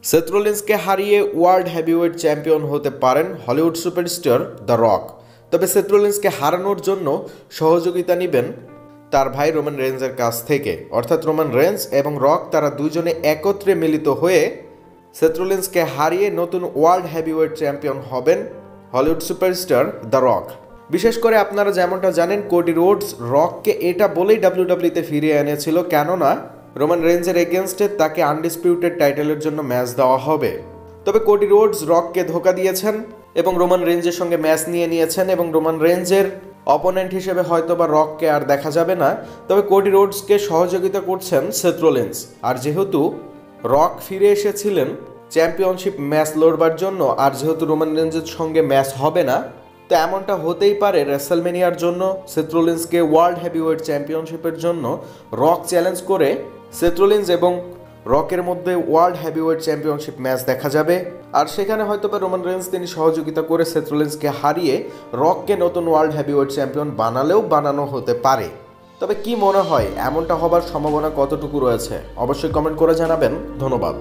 Seth রোলিন্সকে হারিয়ে world heavyweight champion হতে পারেন হলিউড সুপারস্টার দ্য রক। তবে সেথ রোলিন্সকে হারানোর জন্য সহযোগিতা নেবেন তার ভাই রোমান রেঞ্জের কাছ থেকে। অর্থাৎ রোমান রেঞ্জ এবং রক তারা দুজনে একত্রে মিলিত হয়ে সেথ রোলিন্সকে হারিয়ে নতুন ওয়ার্ল্ড হেভিওয়েট চ্যাম্পিয়ন হবেন হলিউড সুপারস্টার দ্য রক। বিশেষ করে আপনারা যেমনটা জানেন, কোডি রোডস রককে এটা বলেই ডাব্লিউডাব্লিউতে ফিরিয়ে এনেছিল, কেননা রোমান রেঞ্জের এগেনস্টে তাকে আনডিসপিউটেড টাইটেলের জন্য ম্যাচ দেওয়া হবে। তবে কোডি রোডস রককে ধোকা দিয়েছেন এবং রোমান রেঞ্জের সঙ্গে ম্যাচ নিয়েছেন এবং রোমান রেঞ্জের অপোনেন্ট হিসেবে হয়তোবা রককে আর দেখা যাবে না। তবে কোডি রোডসকে সহযোগিতা করছেন সেথ রোলিন্স। আর যেহেতু রক ফিরে এসেছিলেন চ্যাম্পিয়নশিপ ম্যাচ লড়বার জন্য, আর যেহেতু রোমান রেঞ্জের সঙ্গে ম্যাচ হবে না, তো এমনটা হতেই পারে রেসলমেনিয়ার জন্য সেথ রোলিন্সকে ওয়ার্ল্ড হেভিওয়েট চ্যাম্পিয়নশিপের জন্য রক চ্যালেঞ্জ করে সেথ রোলিন্স এবং রকের মধ্যে ওয়ার্ল্ড হেভিওয়েট চ্যাম্পিয়নশিপ ম্যাচ দেখা যাবে। আর সেখানে হয়তো বা রোমান রেঞ্জ তিনি সহযোগিতা করে সেথ রোলিন্সকে হারিয়ে রককে নতুন ওয়ার্ল্ড হেভিওয়েট চ্যাম্পিয়ন বানানো হতে পারে। তবে কি মনে হয়, এমনটা হবার সম্ভাবনা কতটুকু রয়েছে? অবশ্যই কমেন্ট করে জানাবেন। ধন্যবাদ।